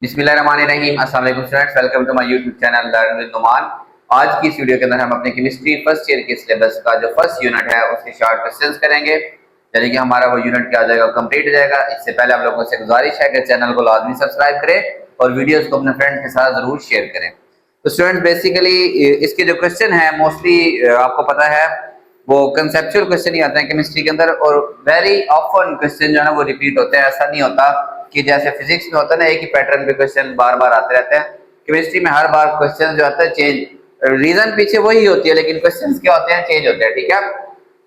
बिस्मिल्लाहिर्रहमानिर्रहीम। अस्सलाम वालेकुम students, welcome to my YouTube channel learn with Numan. आज की इस वीडियो के अंदर हम अपने केमिस्ट्री फर्स्ट ईयर के सिलेबस का जो फर्स्ट यूनिट है उसके शॉर्ट क्वेश्चंस करेंगे, यानी कि हमारा वो यूनिट क्या हो जाएगा, कंप्लीट हो जाएगा। इससे पहले आप लोगों से गुजारिश है कि चैनल को लाजमी सब्सक्राइब करें और वीडियोस को अपने फ्रेंड्स के साथ जरूर शेयर करें। तो स्टूडेंट बेसिकली इसके जो क्वेश्चन है मोस्टली आपको पता है वो कंसेप्चुअल क्वेश्चन ही आते हैं केमिस्ट्री के अंदर, और वेरी ऑफन क्वेश्चन जो है ना वो रिपीट होते हैं। ऐसा नहीं होता कि जैसे फिजिक्स में होता है ना एक ही पैटर्न पे क्वेश्चन बार बार आते रहते हैं, केमिस्ट्री में हर बार क्वेश्चन जो आता है चेंज, रीजन पीछे वही होती है लेकिन क्वेश्चंस क्या होते हैं चेंज होते हैं। ठीक है,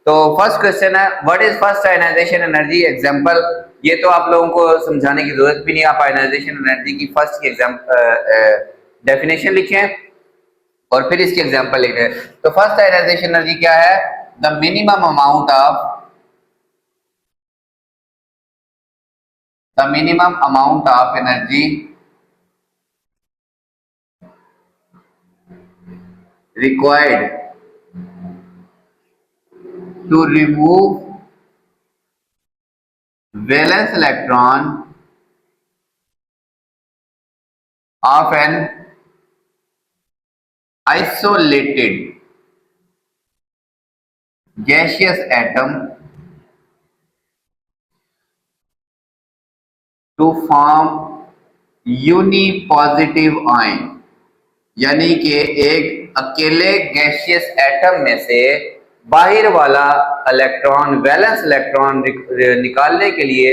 तो फर्स्ट क्वेश्चन है what is first ionization energy example. ये तो आप लोगों को समझाने की जरूरत भी नहीं, आप आयनाइजेशन एनर्जी की फर्स्ट की डेफिनेशन लिखें और फिर इसकी एग्जांपल लिखें। तो फर्स्ट आयनाइजेशन एनर्जी क्या है, the minimum amount of energy required to remove valence electron of an isolated gaseous atom to form unipositive ion। यानी कि एक अकेले गैसियस एटम में से बाहर वाला इलेक्ट्रॉन, वैलेंस इलेक्ट्रॉन निकालने के लिए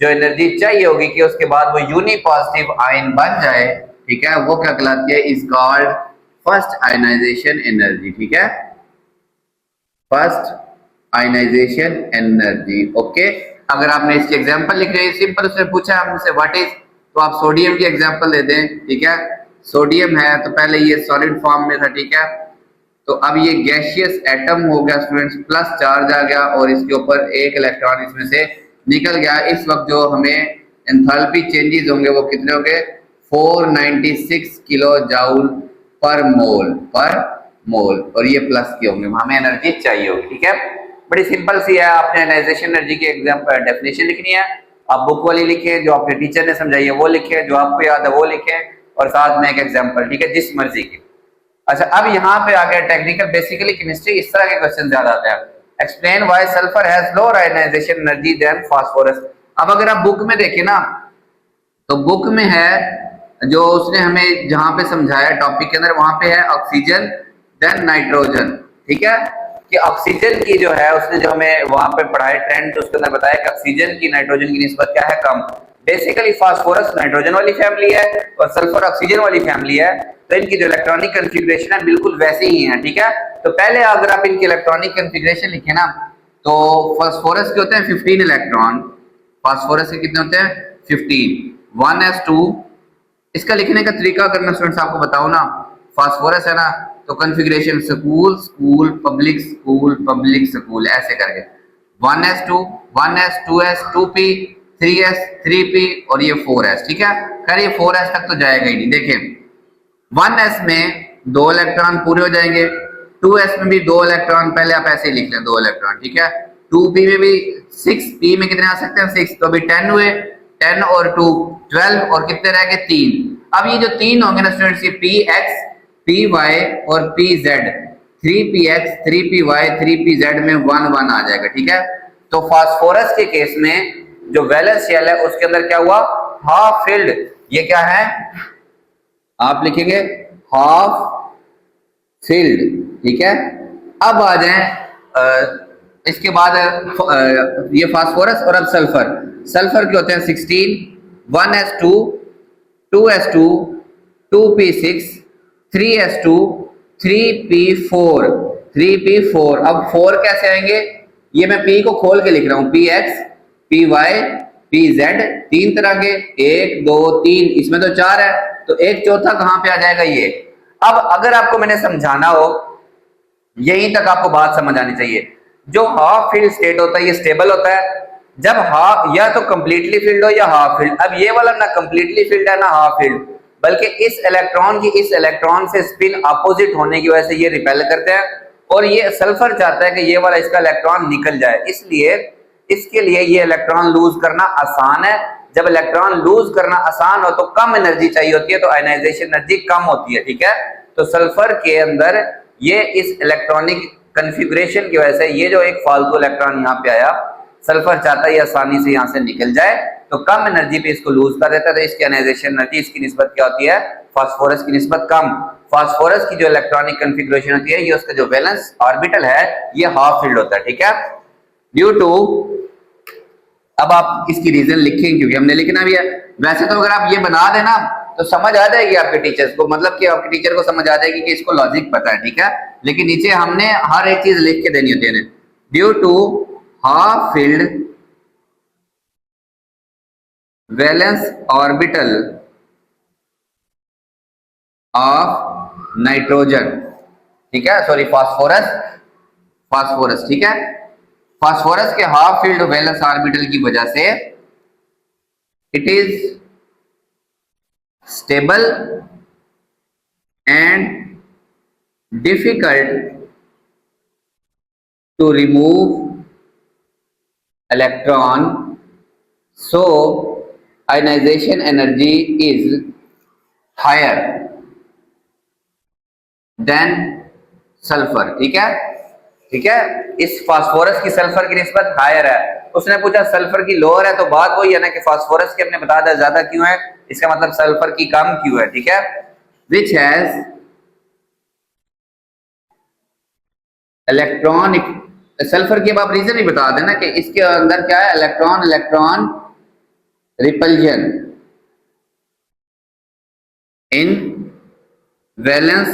जो एनर्जी चाहिए होगी कि उसके बाद वो यूनिपॉजिटिव आयन बन जाए, ठीक है, वो क्या कहलाती है, is called first ionization energy. ठीक है, फर्स्ट आयनाइजेशन एनर्जी। ओके, अगर आपने इसकी एग्जांपल लिख रहे हैं सिंपल, उसने पूछा हमसे व्हाट इज, तो आप सोडियम की एग्जांपल दे दें। ठीक है, सोडियम है तो पहले ये सॉलिड फॉर्म में था, ठीक है, तो अब ये गैसियस एटम हो गया स्टूडेंट्स, प्लस चार्ज आ गया और इसके ऊपर एक इलेक्ट्रॉन इसमें से निकल गया। इस वक्त जो हमें एंथैल्पी चेंजेस होंगे वो कितने होंगे, 496 किलो जाउल पर मोल, और ये प्लस के होंगे, हमें एनर्जी चाहिए होगी। ठीक है, बड़ी सिंपल सी है। आपने आयनाइजेशन एनर्जी की एग्जांपल डेफिनेशन लिखनी है, आप बुक वाली लिखे, जो आपके टीचर ने समझाई है वो लिखे, जो आपको याद है वो लिखे, और साथ में एक एग्जांपल, ठीक है, जिस मर्जी की। अच्छा, अब यहाँ पे आ गया टेक्निकल। बेसिकली केमिस्ट्री इस तरह के क्वेश्चन ज्यादा आते हैं। Explain why sulphur has lower ionization energy than phosphorus. अब अगर आप बुक में देखें ना, तो बुक में है जो उसने हमें जहां पे समझाया टॉपिक के अंदर, वहां पे है ऑक्सीजन देन नाइट्रोजन। ठीक है, कि ऑक्सीजन की जो है उसने जो हमें वहां पे पढ़ाया ट्रेंड, तो उसके अंदर बताया कि ऑक्सीजन की नाइट्रोजन की निस्बत क्या है, कम। बेसिकली फास्फोरस नाइट्रोजन वाली फैमिली है और सल्फर ऑक्सीजन वाली फैमिली है, तो इनकी जो इलेक्ट्रॉनिक कन्फिग्रेशन है बिल्कुल वैसे ही है। ठीक है, तो पहले अगर आप इनकी इलेक्ट्रॉनिक कन्फिग्रेशन लिखे ना, तो फास्फोरस के होते हैं 15 इलेक्ट्रॉन, फास्फोरस के कितने होते हैं 15, 1s2। इसका लिखने का तरीका अगर मैं स्टूडेंट्स आपको बताऊं ना, फास्फोरस है ना, तो configuration school school public school ऐसे करके 1s2 1s 2s 2p 3s 3p और ये 4s। ठीक है, खैर ये 4s तक तो जाएगा ही नहीं। देखें 1s में 2 इलेक्ट्रॉन पूरे हो जाएंगे, 2s में भी 2 इलेक्ट्रॉन, पहले आप ऐसे ही लिख लें 2 इलेक्ट्रॉन। ठीक है, 2p में भी 6p में कितने आ सकते हैं 6, तो अभी 10 हुए, 10 और 2 12 और कितने रह गए 3। अब ये जो 3 होंगे ना स्टूडेंट्स, ये px py और pz, 3px 3py 3pz में 1 1 आ जाएगा। ठीक है, तो फास्फोरस के केस में जो वैलेंस शेल है उसके अंदर क्या हुआ, हाफ फिल्ड। ये क्या है, आप लिखेंगे हाफ फिल्ड। ठीक है, अब आ जाए इसके बाद ये फास्फोरस और अब सल्फर के होते हैं 16, 1s2 2s2 2p6 3s2 3p4। अब 4 कैसे आएंगे, ये मैं p को खोल के लिख रहा हूं, px py pz, 3 तरह के, 1 2 3, इसमें तो 4 है, तो एक चौथा कहां पे आ जाएगा ये। अब अगर आपको मैंने समझाना हो, यहीं तक आपको बात समझ आनी चाहिए। जो हाफ फील्ड स्टेट होता है ये स्टेबल होता है, जब हाफ या तो कंप्लीटली फील्ड हो या हाफ फील्ड। अब ये वाला ना कंप्लीटली फील्ड है ना हाफ फील्ड, बल्कि इस इलेक्ट्रॉन की इस इलेक्ट्रॉन से स्पिन अपोजिट होने की वजह से ये रिपेल करते हैं, और ये सल्फर चाहता है कि ये वाला इसका इलेक्ट्रॉन निकल जाए, इसलिए इसके लिए ये इलेक्ट्रॉन लूज करना आसान है, जब इलेक्ट्रॉन लूज करना आसान हो तो कम एनर्जी चाहिए होती है, तो आयनाइजेशन एनर्जी कम होती है, ठीक है। तो सल्फर के अंदर ये इस इलेक्ट्रॉनिक कन्फिगरेशन की वजह से ये जो एक फालतू इलेक्ट्रॉन यहाँ पे आया, सल्फर चाहता है ये आसानी से यहाँ से निकल जाए, तो कम एनर्जी पे इसको लूज कर देता है, तो इसकी आयनाइजेशन एनर्जी इसकी निस्बत क्या होती है, फास्फोरस की निस्बत कम। फास्फोरस की जो इलेक्ट्रॉनिक कन्फिगरेशन होती है, ये उसका जो वैलेंस ऑर्बिटल है ये हाफ फील्ड होता है, ठीक है। ड्यू टू, अब आप इसकी रीजन लिखेंगे क्योंकि हमने लिखना भी है। वैसे तो अगर आप ये बना देना तो समझ आ जाएगी आपके टीचर्स को, मतलब कि आपके टीचर को समझ आ जाएगी कि इसको लॉजिक पता है, ठीक है। लेकिन नीचे हमने हर एक चीज लिख के देनी होती है। Due to half filled valence orbital of nitrogen, ठीक है, सॉरी फास्फोरस, फास्फोरस, ठीक है। फास्फोरस के हाफ फील्ड वैलेंस ऑर्बिटल की वजह से it is stable and difficult to remove electron, so ionization energy is higher than sulphur, ठीक है, ठीक है। इस फास्फोरस की सल्फर की निस्बत हायर है। उसने पूछा सल्फर की लोअर है, तो बात वही है ना कि फास्फोरस की हमने बता दिया ज्यादा क्यों है, इसका मतलब सल्फर की कम क्यों है, ठीक है। विच हैज इलेक्ट्रॉनिक, सल्फर की अब आप रीजन भी बता देना कि इसके अंदर क्या है, इलेक्ट्रॉन इलेक्ट्रॉन रिपल्जन इन वैलेंस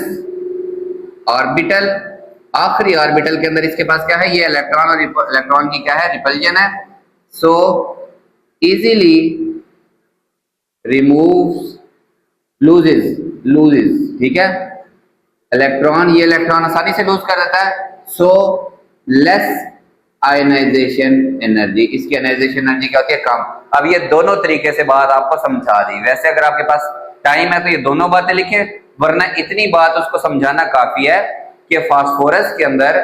ऑर्बिटल, आखिरी ऑर्बिटल के अंदर इसके पास क्या है, ये इलेक्ट्रॉन और इलेक्ट्रॉन की क्या है, रिपल्जन है। So easily removes loses, loses, ठीक है, इलेक्ट्रॉन, ये इलेक्ट्रॉन आसानी से लूज कर देता है। सो लेस आयनाइजेशन एनर्जी, इसकी आयनाइजेशन एनर्जी क्या होती है, कम। अब ये दोनों तरीके से बात आपको समझा दी। वैसे अगर आपके पास टाइम है तो ये दोनों बातें लिखे, वरना इतनी बात उसको समझाना काफी है कि फास्फोरस के अंदर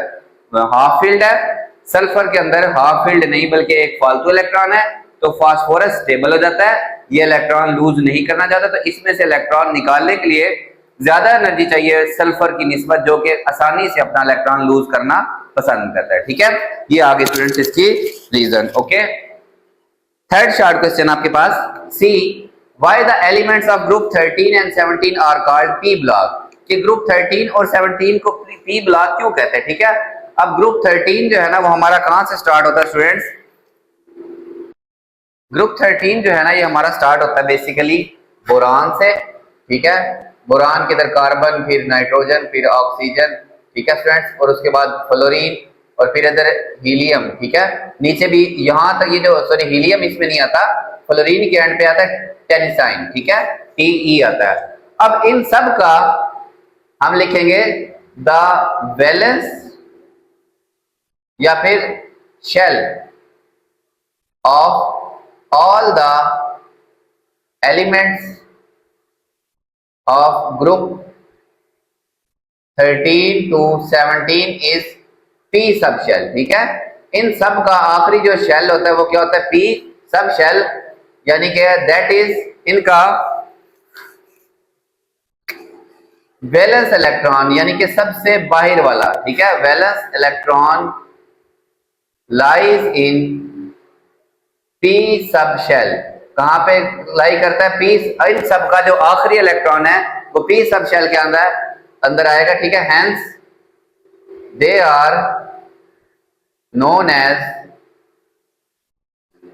हाफ फील्ड है, सल्फर के अंदर हाफ फील्ड नहीं बल्कि एक फालतू इलेक्ट्रॉन है, तो फास्फोरस स्टेबल हो जाता है, ये इलेक्ट्रॉन लूज नहीं करना चाहता, तो इसमें से इलेक्ट्रॉन निकालने के लिए ज्यादा एनर्जी चाहिए सल्फर की निस्बत, जो कि आसानी से अपना इलेक्ट्रॉन लूज करना पसंद करता है, ठीक है। ये आगे स्टूडेंट्स इसकी reason, okay. Third short question आपके पास, see why the elements of group 13 and 17 are called P block, कि ग्रुप 13 और 17 को पी ब्लॉक क्यों कहते हैं, ठीक है। अब ग्रुप 13 जो है ना वो हमारा कहां से स्टार्ट होता है स्टूडेंट्स, ग्रुप 13 जो है ना ये हमारा स्टार्ट होता है बेसिकली बोरान से, ठीक है। बोरान के इधर कार्बन, फिर नाइट्रोजन, फिर ऑक्सीजन, ठीक है स्टूडेंट्स, और उसके बाद फ्लोरीन, और फिर इधर हीलियम, ठीक है। नीचे भी यहां तक ये जो, सॉरी हीलियम इसमें नहीं आता, फ्लोरीन के एंड पे आता है टेनिसाइन, ठीक है, टीई आता है। अब इन सब का हम लिखेंगे द वैलेंस या फिर shell of all the elements of group 13 to 17 is p सब शेल, ठीक है। इन सब का आखिरी जो शेल होता है वो क्या होता है, p सब शेल, यानी कि दैट इज इनका वैलेंस इलेक्ट्रॉन, यानी कि सबसे बाहर वाला, ठीक है। Valence electron lies in P sub shell, कहां पे लाई करता है, पी, इन सब का जो आखिरी इलेक्ट्रॉन है वो पी सब शेल के अंदर आएगा, ठीक है। Hence they are known as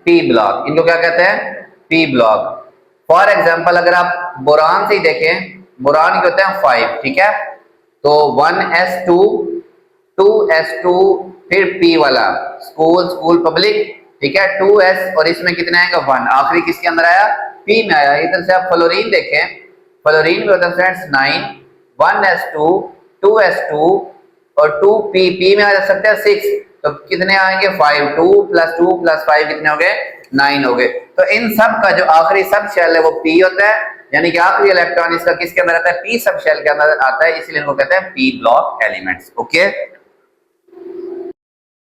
P block, इनको क्या कहते हैं, पी ब्लॉक। फॉर एग्जांपल अगर आप बोरान से ही देखें, बोरान के होते हैं 5, ठीक है, तो 1s2 2s2 फिर p वाला स्कूल, स्कूल पब्लिक, ठीक है, 2s, और इसमें कितने आएगा 1, आखिरी किसके अंदर आया, p में आया। इधर से आप फ्लोरीन देखें, फ्लोरीन में होता है फ्रेंड्स 9, 1s2 2s2 और 2p, p में आ सकते हैं 6, तो कितने आएंगे 5, 2 + 2 + 5 कितने हो गए, 9 हो गए। तो इन सब का जो आखिरी सब शेल है वो p होता है, यानी कि आखिरी इलेक्ट्रॉन इसका किसके अंदर आता है, p सब शेल के अंदर आता है, इसलिए इनको कहते हैं p block elements, okay.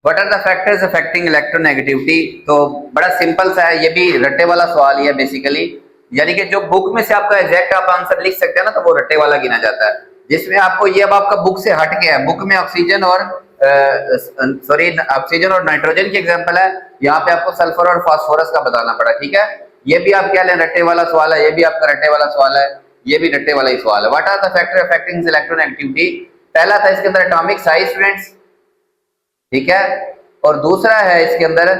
What are the factors affecting electronegativity. तो बड़ा सिंपल सा है, ये भी रट्टे वाला सवाल ही है बेसिकली, यानी कि जो बुक में से आपका एग्जैक्ट आप आंसर लिख सकते हैं ना, तो वो रट्टे वाला गिना जाता है। जिसमें आपको ये अब आपका बुक से हट गया है, बुक में ऑक्सीजन और सॉरी ऑक्सीजन और नाइट्रोजन की एग्जांपल है, यहाँ पे आपको सल्फर और फास्फोरस का बताना पड़ा। ठीक है, ये भी आप क्या लें, रट्टे वाला सवाल है, ये भी आपका रट्टे वाला सवाल है, ये भी रट्टे वाला ही सवाल है। What are the factor affecting electronegativity. पहला था इसके अंदर एटॉमिक साइज स्टूडेंट्स, ठीक है, और दूसरा है इसके अंदर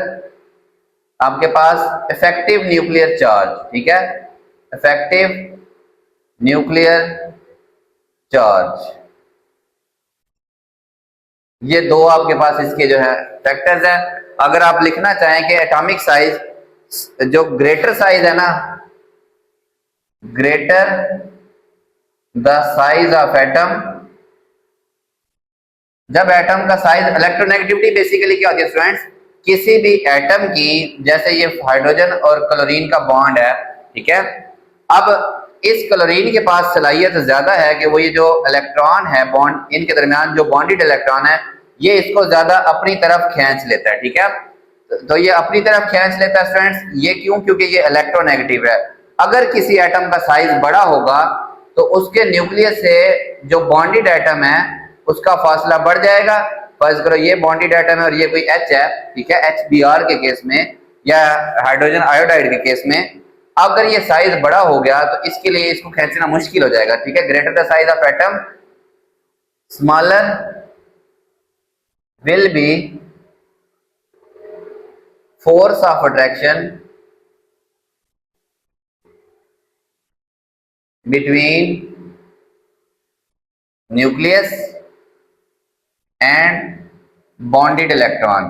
आपके पास इफेक्टिव न्यूक्लियर चार्ज। ठीक है, इफेक्टिव न्यूक्लियर चार्ज, ये दो आपके पास इसके जो है फैक्टर्स हैं। अगर आप लिखना चाहें कि एटॉमिक साइज, जो ग्रेटर साइज है ना, greater the size of atom, जब एटम का साइज, इलेक्ट्रोनेगेटिविटी बेसिकली क्या होती है स्टूडेंट्स, किसी भी एटम की, जैसे ये हाइड्रोजन और क्लोरीन का बॉन्ड है, ठीक है, अब इस क्लोरीन के पास सलाहियत ज्यादा है कि वो ये जो इलेक्ट्रॉन है बॉन्ड इनके दरमियान जो बॉन्डेड इलेक्ट्रॉन है, ये इसको ज्यादा अपनी तरफ खींच लेता है। ठीक है, तो ये अपनी तरफ खींच लेता है स्टूडेंट्स, ये क्यों, क्योंकि ये इलेक्ट्रोनेगेटिव है। अगर किसी एटम का साइज बड़ा होगा तो उसके न्यूक्लियस से जो बॉन्डेड एटम है उसका फासला बढ़ जाएगा। फर्ज करो ये बॉन्डेड एटम है और ये कोई H है, ठीक है, HBr के केस में या हाइड्रोजन आयोडाइड के केस में, अगर ये साइज बड़ा हो गया तो इसके लिए इसको खींचना मुश्किल हो जाएगा। ठीक है, greater the size of atom smaller will be force of attraction between nucleus and bonded electron।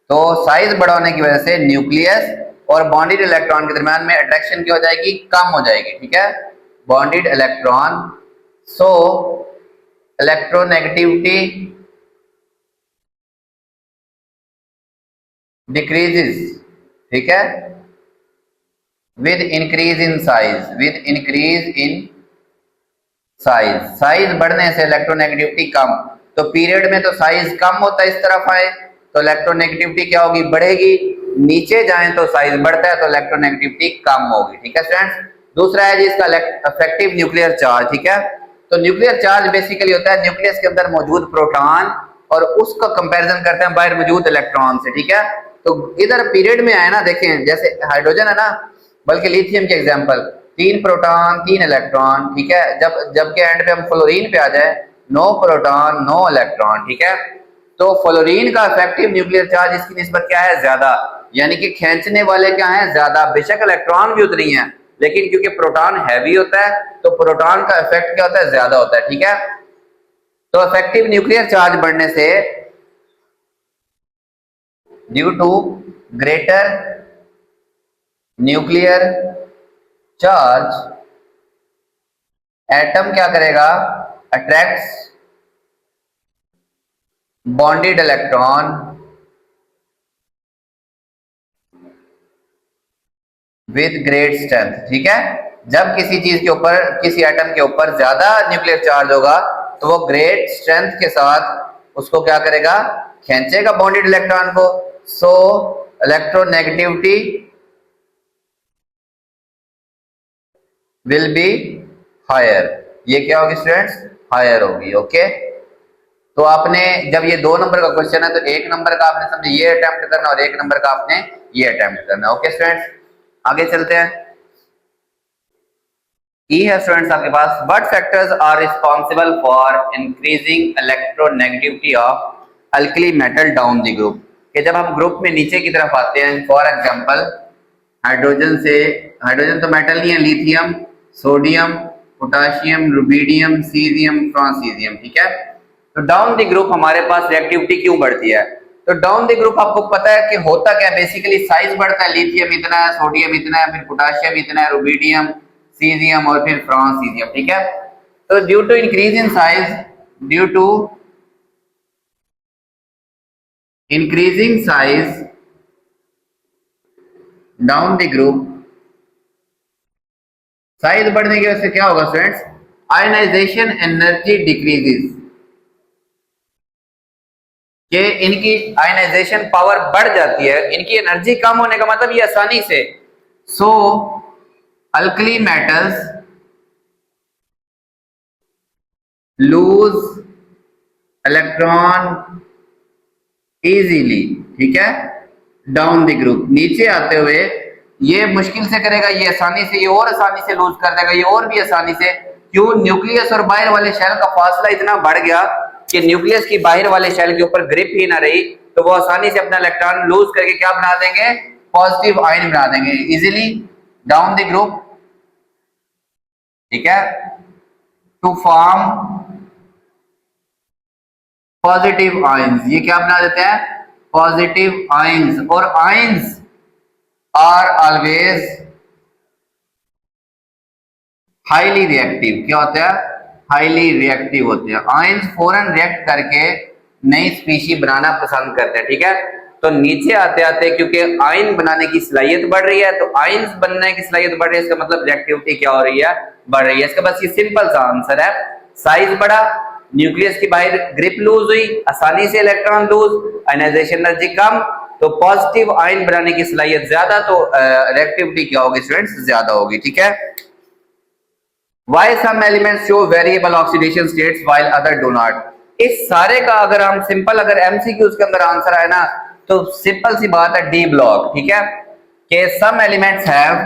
तो साइज बड़ा होने की वजह से न्यूक्लियस और बॉन्डेड इलेक्ट्रॉन के दरमियान में अट्रैक्शन क्या हो जाएगी, कम हो जाएगी। ठीक है, बॉन्डेड इलेक्ट्रॉन, सो इलेक्ट्रोनेगेटिविटी डिक्रीजेस। ठीक है, with increase in size, with increase in size, size बढ़ने से इलेक्ट्रोनेगेटिविटी कम। तो पीरियड में तो साइज कम होता है, इस तरफ आए तो इलेक्ट्रोनेगेटिविटी क्या होगी, बढ़ेगी, नीचे जाएं तो साइज बढ़ता है तो इलेक्ट्रोनेगेटिविटी कम होगी। ठीक है स्टूडेंट्स, दूसरा है जी इसका इफेक्टिव न्यूक्लियर चार्ज। ठीक है, तो न्यूक्लियर चार्ज बेसिकली होता है न्यूक्लियस के अंदर मौजूद प्रोटॉन और उसका कंपैरिजन करते हैं बाहर मौजूद इलेक्ट्रॉन से। ठीक है, तो इधर पीरियड में आए ना, देखें जैसे हाइड्रोजन है ना, बल्कि लिथियम के एग्जांपल, 3 प्रोटॉन 3 इलेक्ट्रॉन। ठीक है, जब के एंड पे हम फ्लोरीन पे आ जाए, 9 प्रोटॉन 9 इलेक्ट्रॉन। ठीक है, तो फ्लोरीन का इफेक्टिव न्यूक्लियर चार्ज इसकी निस्बत क्या है, ज्यादा, यानी कि खींचने वाले क्या है, ज्यादा। बेशक इलेक्ट्रॉन भी उतनी है, लेकिन क्योंकि प्रोटॉन हैवी होता है तो प्रोटॉन का इफेक्ट क्या होता है, ज्यादा होता है। ठीक है, तो इफेक्टिव न्यूक्लियर चार्ज बढ़ने से, due to greater nuclear charge, atom क्या करेगा, attracts bonded electron with great strength. ठीक है, जब किसी चीज के ऊपर, किसी एटम के ऊपर ज्यादा न्यूक्लियर चार्ज होगा तो वो ग्रेट स्ट्रेंथ के साथ उसको क्या करेगा, खींचेगा बॉन्डेड इलेक्ट्रॉन को। सो इलेक्ट्रोनेगेटिविटी विल बी हायर, ये क्या होगी स्टूडेंट्स, हायर होगी। ओके, तो आपने जब ये 2 नंबर का क्वेश्चन है तो 1 नंबर का आपने समझे ये अटेम्प्ट करना और 1 नंबर का आपने ये अटेम्प्ट करना। ओके स्टूडेंट्स, आगे चलते हैं। ई है स्टूडेंट्स आपके पास, what factors are responsible for increasing electronegativity of alkali metal down the group. कि जब हम ग्रुप में नीचे की तरफ आते हैं, फॉर एग्जांपल हाइड्रोजन से, हाइड्रोजन तो मेटल नहीं है, lithium, sodium, potassium, rubidium, caesium, francium. ठीक है, तो डाउन द ग्रुप हमारे पास रिएक्टिविटी क्यों बढ़ती है, तो डाउन द ग्रुप आपको पता है कि होता क्या, बेसिकली साइज बढ़ता है, लिथियम इतना है, सोडियम इतना है, फिर पोटाशियम इतना है, रुबिडियम, सीजियम और फिर फ्रांसीसियम। ठीक है, तो due to increase in size, due to increasing size down the group, size बढ़ने की वजह से क्या होगा स्टूडेंट्स, आयनाइजेशन एनर्जी डिक्रीजेस। कि इनकी आयनाइजेशन पावर बढ़ जाती है, इनकी एनर्जी कम होने का मतलब ये आसानी से, so alkali metals lose electron easily, ठीक है, डाउन द ग्रुप, नीचे आते हुए ये मुश्किल से करेगा, ये आसानी से, ये और आसानी से लूज कर देगा, ये और भी आसानी से। क्यों? न्यूक्लियस और बाहर वाले शेल का फासला इतना बढ़ गया कि न्यूक्लियस की बाहर वाले शेल के ऊपर ग्रिप ही ना रही, तो वो आसानी से अपना इलेक्ट्रॉन लूज करके क्या बना देंगे? पॉजिटिव आयन बना देंगे इजीली डाउन द ग्रुप, ठीक है, टू फॉर्म पॉजिटिव आयंस। ये क्या बना देते हैं? Positive ions. और ions are always highly reactive. क्या होता है? हाईली रिएक्टिव होते हैं। आयंस फौरन रिएक्ट करके नई स्पीशी बनाना पसंद करते हैं, ठीक है। तो नीचे आते आते क्योंकि आयन बनाने की सलाहियत बढ़ रही है, तो आयंस बनने की सलाहियत बढ़ रही है, इसका मतलब रिएक्टिविटी क्या हो रही है? बढ़ रही है। इसका बस ये सिंपल सा आंसर है। साइज बढ़ा, न्यूक्लियस की बाहर ग्रिप लूज हुई, आसानी से इलेक्ट्रॉन लूज, आयनाइजेशन एनर्जी कम, तो पॉजिटिव आयन बनाने की सलाहियत ज्यादा, तो रिएक्टिविटी क्या होगी स्टूडेंट्स? ज्यादा होगी, ठीक है। Why some elements show variable oxidation states while other do not? इस सारे का अगर हम सिंपल अगर एमसीक्यूज के अंदर आंसर आए ना, तो सिंपल सी बात है डी ब्लॉक, ठीक है, कि some elements have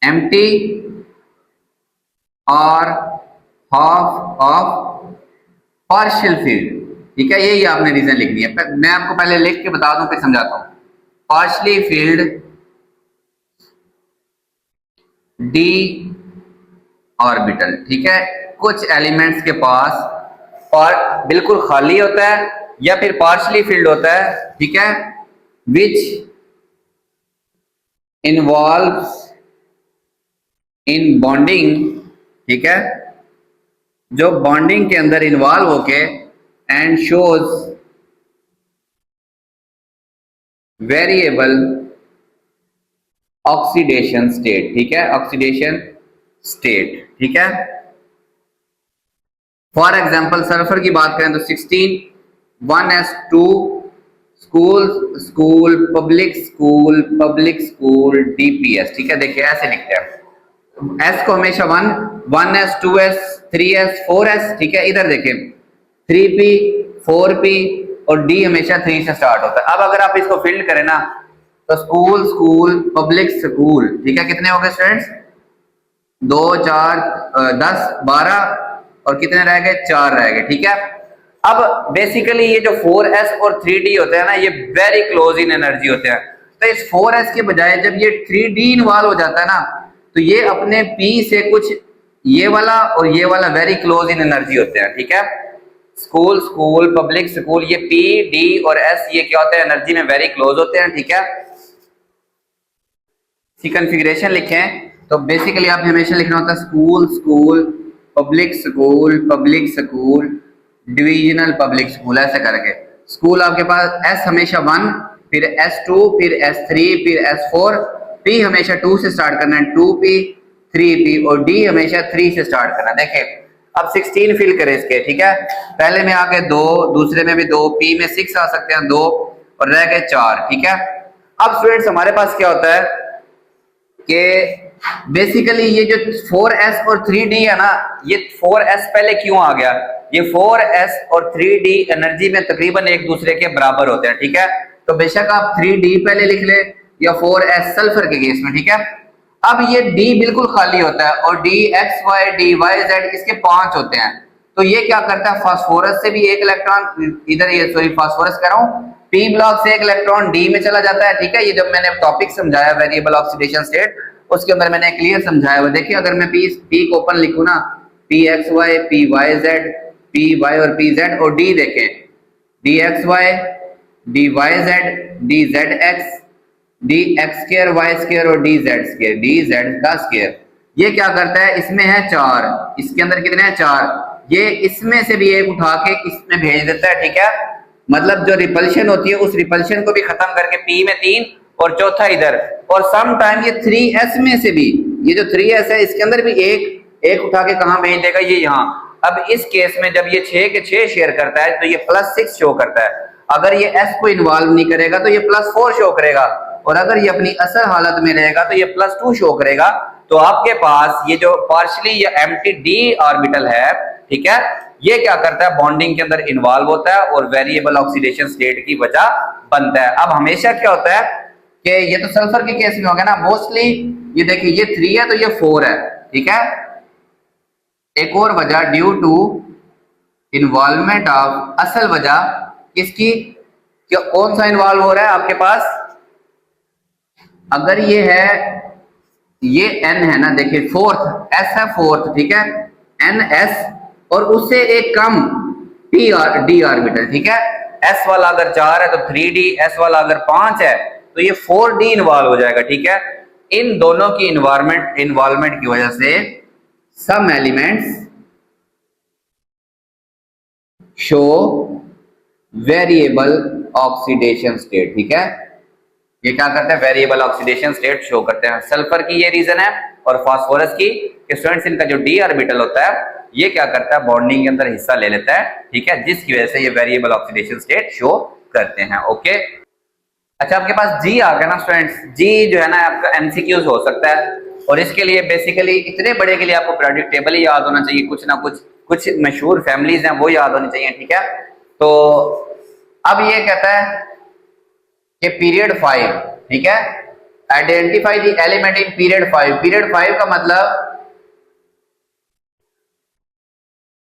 empty or half of partial field, ठीक है। यही आपने रीजन लिखनी है। मैं आपको पहले लिख के बता दूं फिर समझाता हूं। पार्शली फील्ड डी ऑर्बिटल, ठीक है। कुछ एलिमेंट्स के पास बिल्कुल खाली होता है या फिर पार्शली फील्ड होता है, ठीक है, विच इन्वॉल्व्स इन बॉन्डिंग, ठीक है, जो बॉन्डिंग के अंदर इन्वॉल्व होके and shows variable oxidation state, ठीक है, ऑक्सीडेशन स्टेट, ठीक है। फॉर एग्जाम्पल सल्फर की बात करें तो 16 1s2 school school public school DPS, ठीक है। देखिए ऐसे लिखते हैं, एस को हमेशा 1s 2s 3s 4s, ठीक है। इधर देखिए 3p 4p और डी हमेशा 3 से स्टार्ट होता है। अब अगर आप इसको फील्ड करें ना, तो स्कूल पब्लिक स्कूल, ठीक है, कितने हो गए स्टूडेंट्स? 2 4 10 12 और कितने रह गए? 4 रह गए, ठीक है। अब बेसिकली ये जो 4s और 3d होते हैं ना, ये वेरी क्लोज इन एनर्जी होते हैं। तो इस 4s के बजाय जब ये 3d इन्वॉल्व हो जाता है ना, तो ये अपने p से कुछ ये वाला और ये वाला वेरी क्लोज इन एनर्जी होते हैं, ठीक है। स्कूल पब्लिक स्कूल, ये p d और s ये क्या होते हैं? एनर्जी में वेरी क्लोज होते हैं, ठीक है। इसकी कॉन्फ़िगरेशन लिखें तो बेसिकली आपने हमेशा लिखना होता है school public school divisional public school, ऐसे करके। स्कूल आपके पास s हमेशा 1, फिर s2, फिर s3, फिर s4, p हमेशा 2 से स्टार्ट करना है, 2p 3p और d हमेशा 3 से स्टार्ट करना है। देखिए अब 16 फिल करें इसके, ठीक है। पहले में आके 2, दूसरे में भी 2, p में 6 आ सकते हैं 2 और रह गए 4, ठीक है। अब स्टूडेंट्स हमारे पास क्या होता है कि बेसिकली ये जो 4s और 3d है ना, ये 4s पहले क्यों आ गया? ये 4s और 3d एनर्जी में तकरीबन एक दूसरे के बराबर होते हैं, ठीक है। तो बेशक आप 3d पहले लिख ले या 4s सल्फर के केस में, ठीक है। अब ये d बिल्कुल खाली होता है और d x y dy z इसके 5 होते हैं। तो ये क्या करता है? फास्फोरस से भी एक इलेक्ट्रॉन इधर, ये सॉरी फास्फोरस कह रहा हूं, p ब्लॉक से एक इलेक्ट्रॉन d में चला जाता है, ठीक है। ये जब मैंने टॉपिक समझाया वेरिएबल ऑक्सीडेशन स्टेट, उसके अंदर मैंने क्लियर समझाया हुआ। देखिए अगर मैं p को ओपन लिखूं ना, pxy pyz py और pz और d देखें, dxy dyz dzx dx square y square और dz का स्क्वायर, ये क्या करता है? इसमें है 4, इसके अंदर कितने हैं? 4। ये इसमें से भी एक उठा के इसमें भेज देता है, ठीक है। मतलब जो रिपल्शन होती है उस रिपल्शन को भी खत्म करके p में 3 और चौथा इधर, और सम टाइम ये 3s में से भी ये जो 3s है इसके अंदर भी एक एक उठा के कहां भेज देगा, ये यहाँ। अब इस केस में जब ये 6 के 6 शेयर करता है तो ये +6 शो करता है। अगर ये s को इन्वॉल्व नहीं करेगा तो ये +4 शो करेगा, और अगर ये अपनी असल हालत में रहेगा तो ये +2 शो करेगा। तो आपके पास ये जो पार्शली या एम्प्टी d ऑर्बिटल है, ठीक है, ये क्या करता है, बॉन्डिंग के अंदर इन्वॉल्व होता है और वेरिएबल ऑक्सीडेशन स्टेट की वजह बनता है। अब हमेशा क्या होता है कि ये तो सल्फर के केस में हो गया ना, मोस्टली ये देखिए ये 3 है तो ये 4 है, ठीक है। एक और वजह ड्यू टू इन्वॉल्वमेंट ऑफ, असल वजह किसकी, क्या कौन सा इन्वॉल्व हो रहा है आपके पास, अगर ये है, ये n है ना, देखिए फोर्थ s है, फोर्थ, ठीक है, ns, और उससे एक कम d ऑर्बिटल, ठीक है। s वाला अगर 4 है तो 3d, s वाला अगर 5 है तो ये 4d इन्वॉल्व हो जाएगा, ठीक है। इन दोनों की इन्वॉल्वमेंट की वजह से some elements show variable oxidation state, ठीक है। ये क्या करते हैं, वेरिएबल ऑक्सीडेशन स्टेट शो करते हैं। सल्फर की ये रीजन है और फास्फोरस की कि स्टूडेंट्स इनका जो d ऑर्बिटल होता है ये क्या करता है, बॉन्डिंग के अंदर हिस्सा ले लेता है, ठीक है, जिसकी वजह से ये वेरिएबल ऑक्सीडेशन स्टेट शो करते हैं। ओके, अच्छा आपके पास G आ गया ना स्टूडेंट्स। G जो है ना आपका MCQs हो सकता है, और इसके लिए बेसिकली इतने बड़े के लिए आपको पीरियोडिक टेबल ही याद होना चाहिए, कुछ ना कुछ मशहूर फैमिलीज हैं वो याद होनी चाहिए, ठीक है। तो अब ये कहता है कि पीरियड 5, ठीक है, identify the element in period 5। Period 5 का मतलब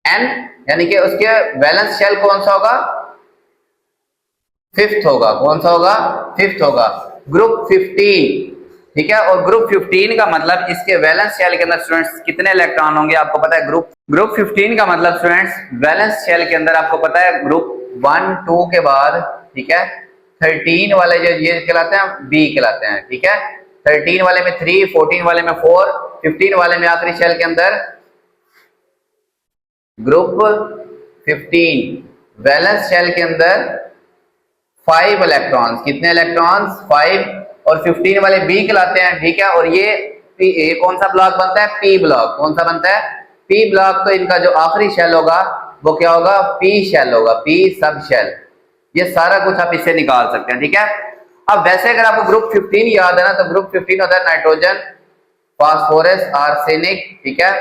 n, यानी कि उसके वैलेंस शेल कौन सा होगा, 5th होगा, कौन सा होगा, 5th होगा। ग्रुप 15, ठीक है, और ग्रुप 15 का मतलब इसके वैलेंस शेल के अंदर स्टूडेंट्स कितने इलेक्ट्रॉन होंगे आपको पता है। ग्रुप 15 का मतलब स्टूडेंट्स वैलेंस शेल के अंदर आपको पता है ग्रुप 1 2 के बाद, ठीक है, 13 वाले जो ये कहलाते हैं बी कहलाते हैं, ठीक है। 13 वाले में 3, 14 वाले में 4, 15 वाले में आखिरी शेल के अंदर ग्रुप 15 वैलेंस शेल के अंदर 5 इलेक्ट्रॉन्स, कितने इलेक्ट्रॉन्स, 5, और 15 वाले बी कहलाते हैं, ठीक है। और ये कौन सा ब्लॉक बनता है, पी ब्लॉक। कौन सा बनता है, पी ब्लॉक। तो इनका जो आखिरी शेल होगा वो क्या होगा, पी शेल होगा, पी सब शेल। ये सारा कुछ आप इससे निकाल सकते हैं, ठीक है। अब वैसे अगर आपको ग्रुप 15 याद है ना, तो ग्रुप 15 होता है नाइट्रोजन, फास्फोरस, आर्सेनिक, ठीक है,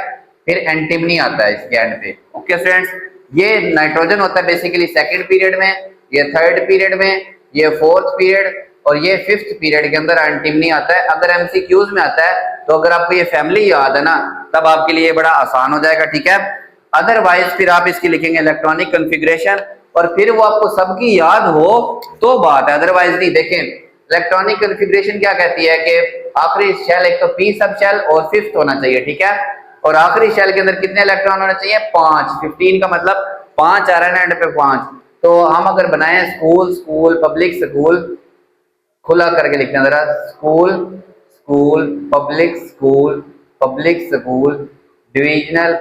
फिर एंटीमनी आता है इसके एंड पे। ओके स्टूडेंट्स, ये नाइट्रोजन होता है बेसिकली सेकंड पीरियड में, ये थर्ड पीरियड में, ये फोर्थ पीरियड, और ये 5th पीरियड के अंदर एंटीमनी आता है। अगर MCQs में आता है तो अगर आपको ये फैमिली याद है ना तब आपके लिए बड़ा आसान हो जाएगा, ठीक है। अदरवाइज फिर आप इसकी लिखेंगे इलेक्ट्रॉनिक कॉन्फ़िगरेशन, और फिर वो आपको सबकी याद हो तो बात है, अदरवाइज नहीं। देखें इलेक्ट्रॉनिक कॉन्फ़िगरेशन क्या कहती है कि आखिरी शेल एक तो पी सब शेल और 5th होना चाहिए, ठीक है, और आखिरी शेल के अंदर कितने इलेक्ट्रॉन होने चाहिए, 5। 15 का मतलब 5 आ रहा है ना एंड पे 5। तो हम अगर बनाए स्कूल पब्लिक स्कूल, खुला करके लिखते हैं जरा, school public school divisional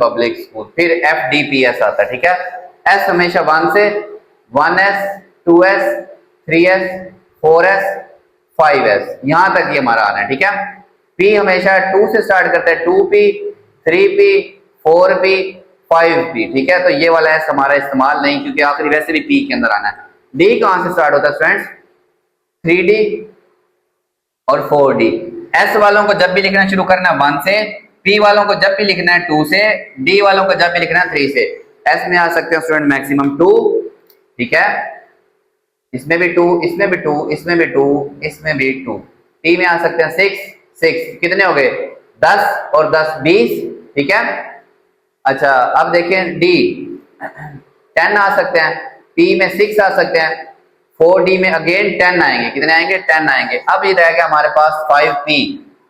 public school, फिर FDPS आता है, ठीक है। S हमेशा 1 से 1S 2S 3S 4S 5S यहां तक ये हमारा आना है, ठीक है। P हमेशा 2 से स्टार्ट करता है, 2P 3P 4P 5P, ठीक है। तो ये वाला S हमारा इस्तेमाल नहीं, क्योंकि आखिरी वैसे भी P के अंदर आना है। D कहां से स्टार्ट होता है स्टूडेंट्स, 3D और 4D। S वालों को जब भी लिखना शुरू करना है 1 से, P वालों को जब भी लिखना है 2 से, D वालों को जब भी लिखना है 3 से। S में आ सकते हैं स्टूडेंट मैक्सिमम 2, ठीक है, इसमें भी 2, इसमें भी 2, इसमें भी 2, इसमें भी 2। T में आ सकते हैं 6, कितने हो गए, 10 और 10 20, ठीक है। अच्छा अब देखें D 10 आ सकते हैं, P में 6 आ सकते हैं, 4D में अगेन 10 आएंगे, कितने आएंगे, 10 आएंगे। अब ये रहेगा हमारे पास 5P।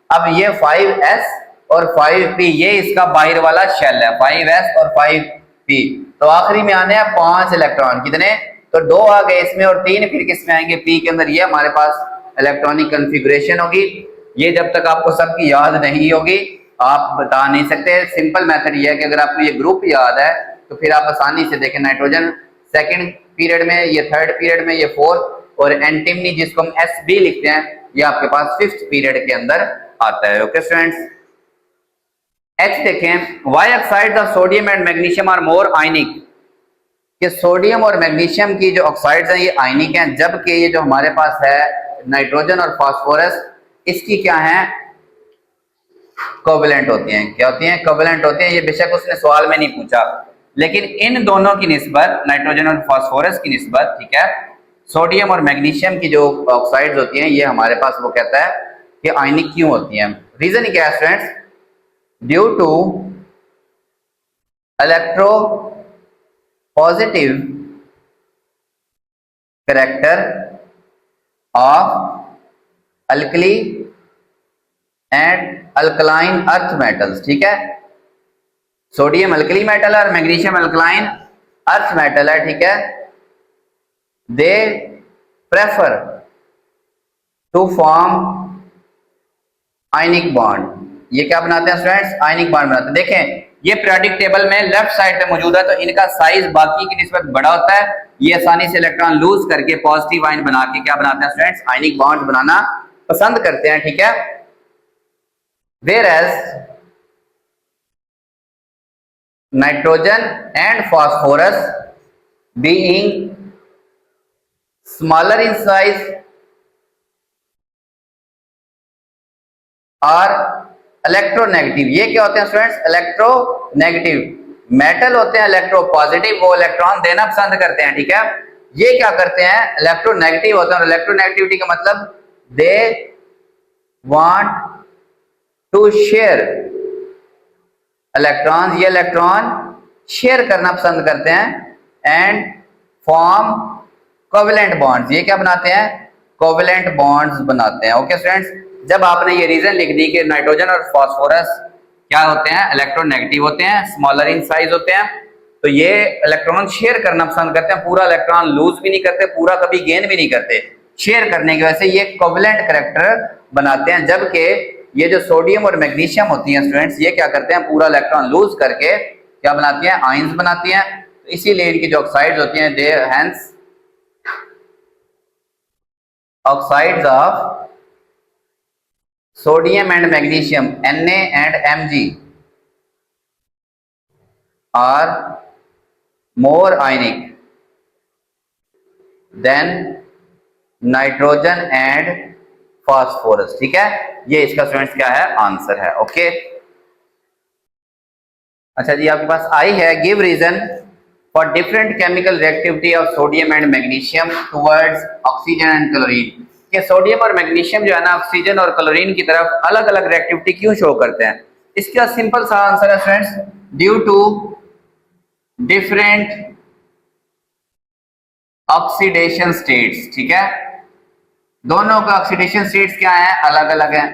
अब ये 5S और 5P ये इसका बाहर वाला शेल है, 5S और 5P। तो आखिरी में आने हैं 5 इलेक्ट्रॉन, कितने, तो 2 आ गए इसमें और 3 फिर किस में आएंगे, P के अंदर। ये हमारे पास इलेक्ट्रॉनिक कॉन्फ़िगरेशन होगी। ये जब तक आपको सबकी याद नहीं होगी आप बता नहीं सकते। सिंपल मेथड ये है कि अगर आपको ये ग्रुप याद है तो फिर आप आसानी से देखें, नाइट्रोजन सेकंड पीरियड में, ये थर्ड पीरियड में, ये फोर्थ, और एंटीमनी जिसको हम Sb लिखते हैं ये आपके पास 5th पीरियड के अंदर आता है। ओके स्टूडेंट्स, H देखें, why oxides of sodium and magnesium are more ionic, कि सोडियम और मैग्नीशियम की जो ऑक्साइड्स हैं ये आयनिक हैं, जबकि ये जो हमारे पास है नाइट्रोजन और फास्फोरस इसकी क्या है, कोवेलेंट होती हैं। क्या होती हैं? कोवेलेंट होती हैं। ये बेशक उसने सवाल में नहीं पूछा, लेकिन इन दोनों की निस्बत, नाइट्रोजन और फास्फोरस की निस्बत, ठीक है, सोडियम और मैग्नीशियम की जो ऑक्साइड्स होती हैं ये हमारे पास वो कहता है कि आयनिक क्यों होती हैं। रीजन क्या है students? Due to electropositive character of alkali and alkaline earth metals. ठीक है, सोडियम अल्कली मेटल है और मैग्नीशियम अल्कलाइन अर्थ मेटल है। ठीक है, they prefer to form ionic bond. ये क्या बनाते हैं स्टूडेंट्स? आयनिक बॉन्ड बनाते हैं। देखें ये पीरियोडिक टेबल में लेफ्ट साइड पे मौजूद है, तो इनका साइज बाकी की निस्बत बड़ा होता है। ये आसानी से इलेक्ट्रॉन लूज करके पॉजिटिव आयन बना के क्या बनाते हैं स्टूडेंट्स? आयनिक बॉन्ड बनाना पसंद करते हैं। ठीक है, whereas nitrogen and phosphorus being smaller in size are electronegative. ये क्या होते हैं स्टूडेंट्स? इलेक्ट्रोनेगेटिव मेटल होते हैं। इलेक्ट्रो पॉजिटिव वो इलेक्ट्रॉन देना पसंद करते हैं। ठीक है, ये क्या करते हैं? इलेक्ट्रोनेगेटिव होते हैं। और इलेक्ट्रोनेगेटिविटी का मतलब they want to share electron, ये इलेक्ट्रॉन शेयर करना पसंद करते हैं। एंड फॉर्म कोवेलेंट बॉन्ड्स, ये क्या बनाते हैं? कोवेलेंट बॉन्ड्स बनाते हैं। ओके स्टूडेंट्स, जब आपने ये रीजन लिख दी कि नाइट्रोजन और फास्फोरस क्या होते हैं? इलेक्ट्रोनेगेटिव होते हैं, स्मॉलर इन साइज होते हैं, तो ये इलेक्ट्रॉन शेयर करना पसंद करते हैं। पूरा इलेक्ट्रॉन लूज भी नहीं करते, पूरा कभी गेन भी नहीं करते। शेयर करने की वजह से ये कोवेलेंट कैरेक्टर बनाते हैं। जबकि ये जो सोडियम और मैग्नीशियम होती हैं स्टूडेंट्स, ये क्या करते हैं? पूरा इलेक्ट्रॉन लूज करके क्या बनाती हैं? आयंस बनाती हैं। तो इसीलिए इनकी जो ऑक्साइड्स होती हैं, they hence oxides of sodium and magnesium Na and Mg are more ionic than nitrogen and phosphorus। ठीक है, ये इसका स्टूडेंट्स क्या है? आंसर है। ओके, अच्छा जी, आपके पास आई है, give reason for different chemical reactivity of sodium and magnesium towards oxygen and chlorine. कि सोडियम और मैग्नीशियम जो है ना ऑक्सीजन और क्लोरीन की तरफ अलग अलग रिएक्टिविटी क्यों शो करते हैं? इसका सिंपल सा आंसर है students, due to different oxidation states. ठीक है, दोनों का ऑक्सीडेशन स्टेट्स क्या है? अलग अलग है।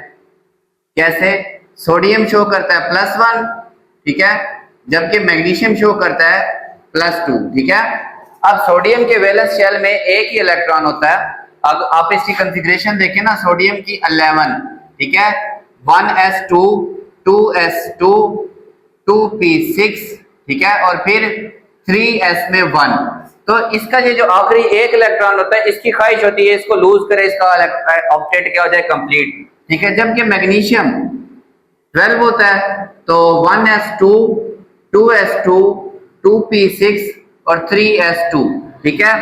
कैसे? सोडियम शो करता है +1, ठीक है, जबकि मैग्नीशियम शो करता है +2। ठीक है, अब सोडियम के वैलेंस शेल में एक ही इलेक्ट्रॉन होता है। अब आप इसकी कॉन्फ़िगरेशन देखें ना, सोडियम की 11, ठीक है, 1s2 2s2 2p6, ठीक है, और फिर 3s में 1। तो इसका ये जो आखिरी एक इलेक्ट्रॉन होता है, इसकी ख्वाहिश होती है इसको लूज करे, इसका ऑक्टेट क्या हो जाए? कंप्लीट। ठीक है, जबकि मैग्नीशियम 12 होता है, तो 1s2 2s2 2p6 और 3s2। ठीक है,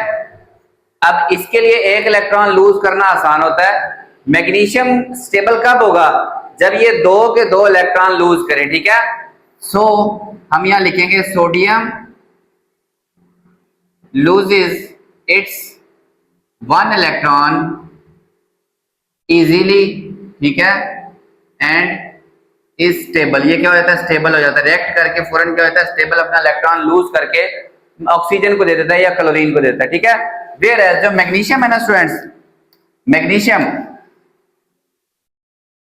अब इसके लिए एक इलेक्ट्रॉन लूज करना आसान होता है। मैग्नीशियम स्टेबल कब होगा? जब ये दो के दो इलेक्ट्रॉन लूज करें। ठीक है, सो हम यहां लिखेंगे sodium loses its 1 electron easily, ठीक है, एंड इज स्टेबल। ये क्या हो जाता है? स्टेबल हो जाता है। रिएक्ट करके फौरन क्या होता है? स्टेबल अपना इलेक्ट्रॉन लूज करके ऑक्सीजन को दे देता है या क्लोरीन को देता है। ठीक है, वेयर एज जो मैग्नीशियम है ना students, magnesium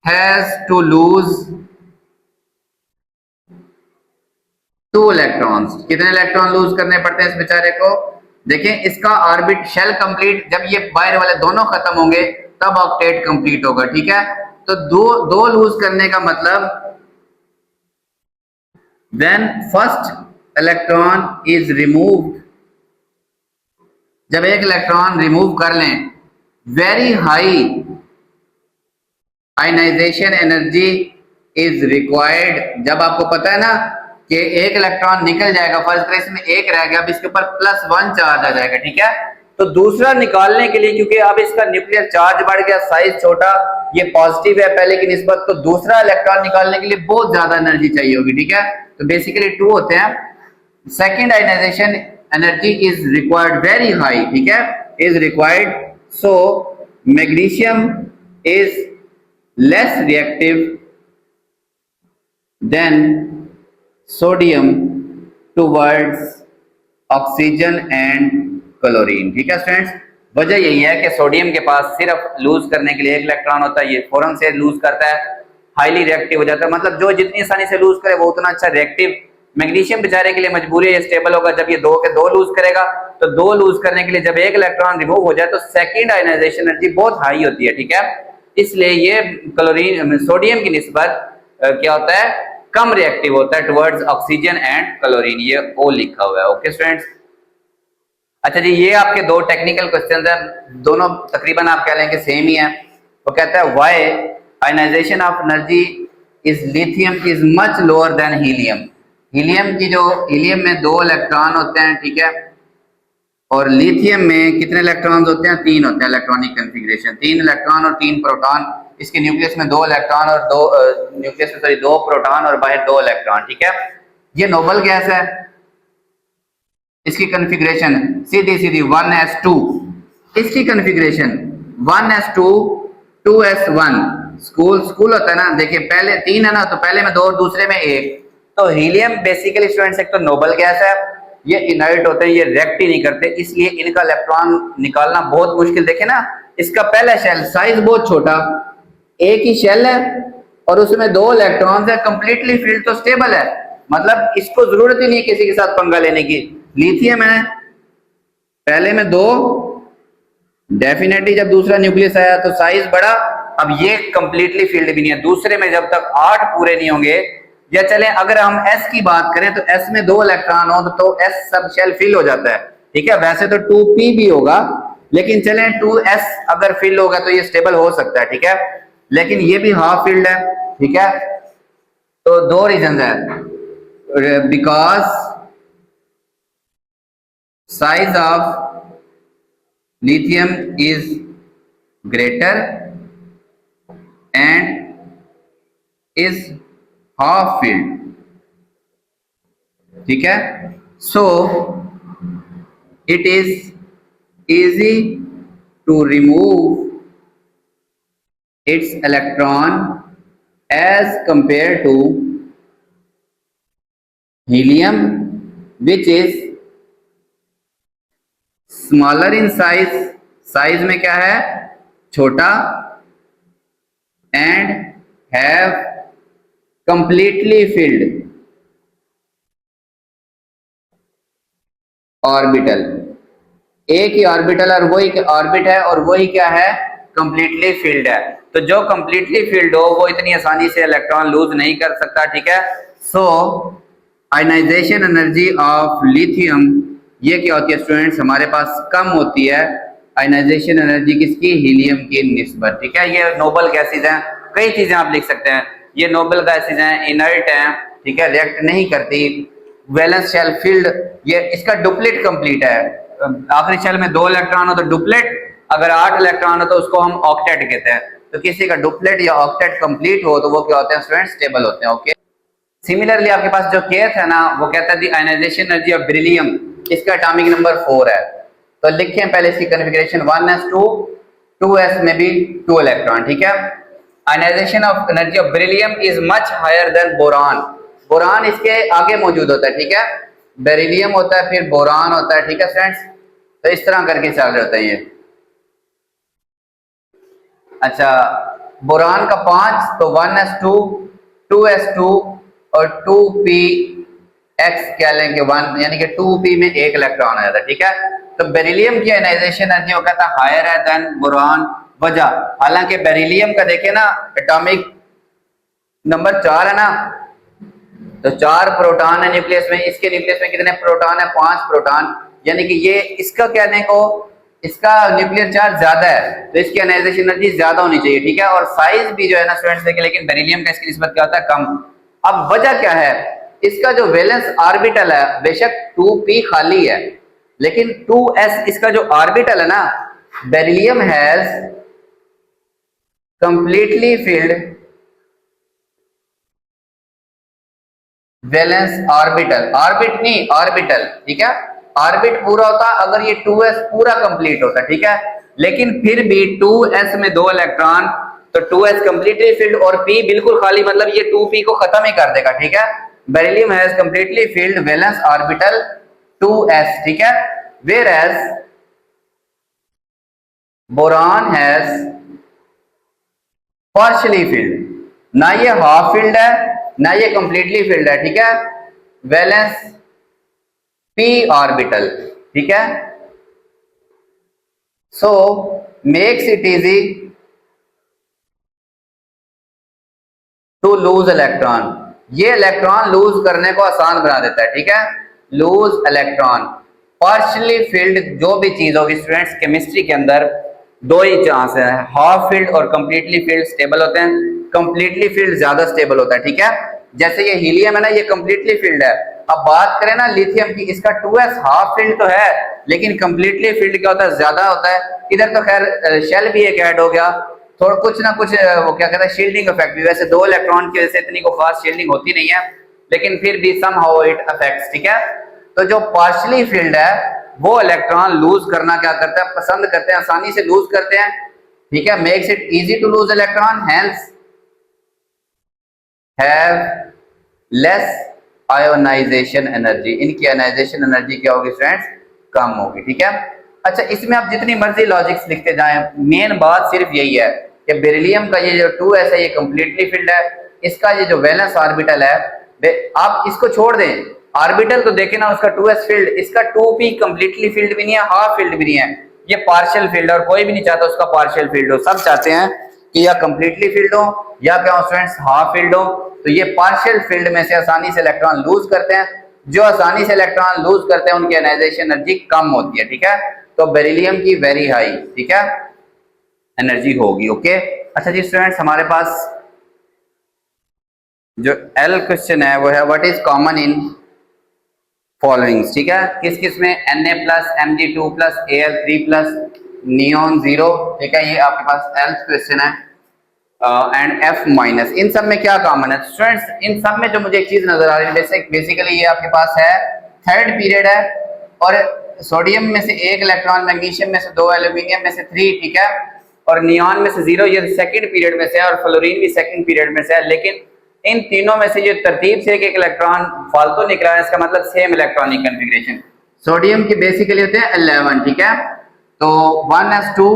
has to lose 2 electrons. कितने इलेक्ट्रॉन लूज करने पड़ते हैं इस बेचारे को? देखें, इसका ऑर्बिट शेल कंप्लीट, जब ये बाहर वाले दोनों खत्म होंगे तब ऑक्टेट कंप्लीट होगा। ठीक है, तो दो लूज करने का मतलब when first electron is removed, जब एक इलेक्ट्रॉन रिमूव कर लें very high ionization energy is required. जब आपको पता है ना कि एक इलेक्ट्रॉन निकल जाएगा, फर्स्ट करें इसमें एक रह गया, अब इसके ऊपर +1 चार्ज आ जाएगा, ठीक है। तो दूसरा निकालने के लिए, क्योंकि अब इसका न्यूक्लियर चार्ज बढ़ गया, साइज छोटा, ये पॉजिटिव है पहले की निस्बत, तो दूसरा इलेक्ट्रॉन निकालने के लिए बहुत ज्यादा एनर्जी चाहिए होगी, ठीक है। तो बेसिकली 2 होते हैं। Second ionization energy is required very high, ठीक है, is required. So magnesium is less reactive than sodium towards oxygen and chlorine, ठीक है स्टूडेंट्स। वजह यही है कि सोडियम के पास सिर्फ लूज करने के लिए एक इलेक्ट्रॉन होता है, ये फौरन से लूज करता है, हाईली रिएक्टिव हो जाता है, मतलब जो जितनी आसानी से लूज करे वो उतना अच्छा रिएक्टिव। मैग्नीशियम बेचारे के लिए मजबूरी है, स्टेबल होगा, जब ये 2 के 2 लूज करेगा, तो 2 लूज करने के लिए जब एक इलेक्ट्रॉन रिमूव हो जाए तो सेकंड आयनाइजेशन एनर्जी बहुत हाई होती है, ठीक है। इसलिए ये क्लोरीन सोडियम की निस्बत क्या होता है, कम रिएक्टिव होता है टुवर्ड्स ऑक्सीजन एंड क्लोरीन, ये ओ लिखा हुआ है। Okay students. अच्छा जी, ये आपके 2 टेक्निकल क्वेश्चन हैं, दोनों तकरीबन आप कह लें कि सेम ही है। वो कहता है why ionization of energy is lithium is much lower than helium. Helium में 2 इलेक्ट्रॉन होते हैं, ठीक है, और लिथियम में कितने इलेक्ट्रॉन होते हैं, 3 होते हैं। इलेक्ट्रॉनिक कन्फिग्रेशन 3 इलेक्ट्रॉन और 3 प्रोटॉन। इसके न्यूक्लियस में 2 इलेक्ट्रॉन और 2 प्रोटॉन और बाहर 2 इलेक्ट्रॉन, ठीक है। ये नोबल गैस है। इसकी कन्फिग्रेशन सीधी सीधी 1s2, इसकी कन्फिग्रेशन 1s2 2s1। स्कूल होता है ना, देखिए पहले 3 है ना, तो पहले में 2 और दूसरे में 1। तो हीलियम बेसिकली स्टूडेंट्स एक तो नोबल गैस है, ये इनर्ट होते हैं, ये रिएक्ट ही नहीं करते, इसलिए इनका इलेक्ट्रॉन निकालना बहुत मुश्किल। देखे ना, इसका पहला शेल साइज बहुत छोटा, एक ही शेल है और उसमें 2 इलेक्ट्रॉन्स है, कंप्लीटली फील्ड तो स्टेबल है, मतलब इसको जरूरत ही नहीं किसी के साथ पंगा लेने की। लिथियम है, पहले में 2, डेफिनेटली जब दूसरा न्यूक्लियस आया तो साइज बढ़ा, अब ये कंप्लीटली फील्ड भी नहीं है। दूसरे में जब तक 8 पूरे नहीं होंगे, या चलें अगर हम S की बात करें तो S में 2 इलेक्ट्रॉन हो तो S सब शेल फिल हो जाता है, ठीक है। वैसे तो 2p भी होगा, लेकिन चलें 2s अगर फिल होगा तो ये स्टेबल हो सकता है, ठीक है, लेकिन ये भी हाफ फील्ड है, ठीक है। तो 2 रीजन है, because size of lithium is greater and is half filled, ठीक है। so it is easy to remove its electron as compared to helium which is smaller in size, size में क्या है, छोटा, and have completely filled orbital. एक ही orbital और वही orbit है और वही क्या है, कंप्लीटली फिल्ड है। तो जो कंप्लीटली फिल्ड हो वो इतनी आसानी से इलेक्ट्रॉन लूज नहीं कर सकता, ठीक है। सो आयनाइजेशन एनर्जी ऑफ लिथियम ये क्या होती है स्टूडेंट्स, हमारे पास कम होती है आयनाइजेशन एनर्जी किसकी, हीलियम की निस्बत, ठीक है। ये नोबल गैसेज हैं, कई चीजें आप लिख सकते हैं, ये नोबल गैसेज हैं, इनर्ट हैं, ठीक है, रिएक्ट नहीं करती, वैलेंस शेल फील्ड, ये इसका डुप्लेट कंप्लीट है। आखिरी शेल में 2 इलेक्ट्रॉन हो तो डुप्लेट, अगर 8 इलेक्ट्रॉन हो तो उसको हम ऑक्टेट कहते हैं। तो किसी का डुप्लेट या ऑक्टेट कंप्लीट हो तो वो क्या होते हैं स्टूडेंट्स, स्टेबल होते हैं, ओके। सिमिलरली आपके पास जो केथ है ना, वो कहता है दी आयनाइजेशन एनर्जी ऑफ बेरिलियम, इसका एटॉमिक नंबर 4 है। तो लिखें पहले इसकी कन्फिग्रेशन 1s2 2s में भी 2 इलेक्ट्रॉन, ठीक है। Ionization of energy of beryllium is much higher than boron, boron इसके आगे मौजूद होता है, ठीक है। बेरिलियम होता है फिर बोरान होता है, ठीक है फ्रेंड्स। तो इस तरह करके चल रहा होता है ये। अच्छा, बोरान का 5, तो 1s2 2s2 और 2px क्या लेंगे 1, यानी कि 2p में 1 इलेक्ट्रॉन आ जाता है, ठीक है। तो बेरिलियम की आयनाइजेशन एनर्जी वो कहता है हायर है देन बोरान। वजह, हालांकि बेरिलियम का देखें ना एटॉमिक नंबर 4 है ना, तो 4 प्रोटॉन है न्यूक्लियस में, इसके न्यूक्लियस में कितने प्रोटॉन है, 5 प्रोटॉन, यानी कि ये इसका कहने को इसका न्यूक्लियर चार्ज ज्यादा है तो इसकी आयनाइजेशन एनर्जी ज्यादा होनी चाहिए, ठीक है। और साइज भी जो है ना स्टूडेंट्स देखें, लेकिन बेरिलियम का इसकी निस्बत क्या होता है, कम। अब वजह क्या है, इसका जो वैलेंस ऑर्बिटल है बेशक 2p खाली है, लेकिन 2s इसका जो ऑर्बिटल है ना, beryllium has completely filled valence orbital, orbit नहीं ऑर्बिटल, ठीक है। ऑर्बिट पूरा होता अगर ये 2s पूरा कंप्लीट होता, ठीक है। लेकिन फिर भी 2s में 2 इलेक्ट्रॉन, तो 2s कंप्लीटली फिल्ड और p बिल्कुल खाली, मतलब ये 2p को खत्म ही कर देगा, ठीक है। Beryllium has completely filled valence orbital 2s, ठीक है। Whereas boron has partially filled, ना ये हाफ फिल्ड है ना ये कंप्लीटली फिल्ड है, ठीक है। वैलेंस p ऑर्बिटल, ठीक है। So makes it easy to lose electron, ये इलेक्ट्रॉन लूज करने को आसान बना देता है, ठीक है। लूज इलेक्ट्रॉन पार्शियली फिल्ड जो भी चीज होगी स्टूडेंट्स, केमिस्ट्री के अंदर दो ही चांस है, हाफ फील्ड और कंप्लीटली फील्ड स्टेबल होते हैं। कंप्लीटली फील्ड ज्यादा स्टेबल होता है, ठीक है। जैसे ये हीलियम है ना, ये कंप्लीटली फील्ड है। अब बात करें ना लिथियम की, इसका 2s हाफ फील्ड तो है लेकिन कंप्लीटली फील्ड क्या होता है, ज्यादा होता है। इधर तो खैर शेल भी एक ऐड हो गया, थोड़ा कुछ ना कुछ वो क्या कहते हैं शील्डिंग इफेक्ट भी, वैसे 2 इलेक्ट्रॉन की वजह से इतनी को खास शील्डिंग होती नहीं है, लेकिन फिर भी सम हाउ इट अफेक्ट्स, ठीक है। तो जो पार्शियली फील्ड है वो इलेक्ट्रॉन लूज करना क्या करता है, पसंद करते हैं, आसानी से लूज करते हैं, ठीक है। Makes it easy to lose electron, hence have less ionization energy, इनकी आयोनाइजेशन एनर्जी क्या होगी स्टूडेंट्स, कम होगी, ठीक है। अच्छा, इसमें आप जितनी मर्जी लॉजिक्स लिखते जाएं, मेन बात सिर्फ यही है कि बेरिलियम का ये जो 2s है ये कंप्लीटली फिल्ड है, इसका ये जो वैलेंस ऑर्बिटल है, आप इसको छोड़ दें, ऑर्बिटल तो देखें ना उसका 2s फील्ड, इसका 2p कंप्लीटली फील्ड भी नहीं है, हाफ फील्ड भी नहीं है, ये पार्शियल फील्ड, और कोई भी नहीं चाहता उसका पार्शियल फील्ड हो, सब चाहते हैं कि या कंप्लीटली फील्ड हो या क्या हो स्टूडेंट्स, हाफ फील्ड हो। तो ये पार्शियल फील्ड में से आसानी से इलेक्ट्रॉन लूज करते हैं, जो आसानी से इलेक्ट्रॉन लूज करते हैं उनकी आयनाइजेशन एनर्जी कम होती है, ठीक है। तो बेरिलियम की वेरी हाई, ठीक है, एनर्जी होगी, ओके। अच्छा जी स्टूडेंट्स, हमारे पास जो एल क्वेश्चन है वो है what is common in followings, ठीक है। किस किस में Na plus Mg2 plus Al3 plus neon 0, ठीक है, ये आपके पास एल क्वेश्चन है। एंड F माइनस, इन सब में क्या कॉमन है स्टूडेंट्स, इन सब में जो मुझे एक चीज नजर आ रही है, बेसिकली ये आपके पास है थर्ड पीरियड है, और सोडियम में से 1 इलेक्ट्रॉन, मैग्नीशियम में से 2, एल्यूमिनियम में से 3, ठीक है, और नियॉन में से 0, ये सेकंड पीरियड में से है, और फ्लोरीन भी सेकंड पीरियड में से है। लेकिन इन तीनों में से जो तरतीब से एक इलेक्ट्रॉन फालतू निकला है, इसका मतलब सेम इलेक्ट्रॉनिक कन्फिग्रेशन। सोडियम के बेसिकली होते हैं 11, ठीक है, तो 1s2,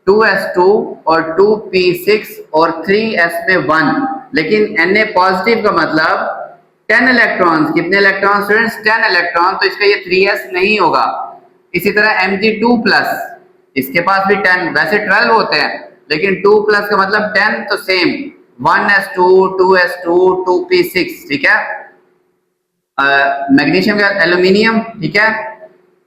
2s2 और 2p6 और 3s में 1, लेकिन Na पॉजिटिव का मतलब 10 इलेक्ट्रॉन्स, कितने इलेक्ट्रॉन स्टूडेंट्स, 10 इलेक्ट्रॉन, तो इसका ये 3s नहीं होगा। इसी तरह Mg2 प्लस, इसके पास भी 10, वैसे 12 होते हैं लेकिन 2 प्लस का मतलब 10, तो सेम 1s2, 2s2, 2p6, ठीक है। मैग्नीशियम का एल्यूमिनियम, ठीक है,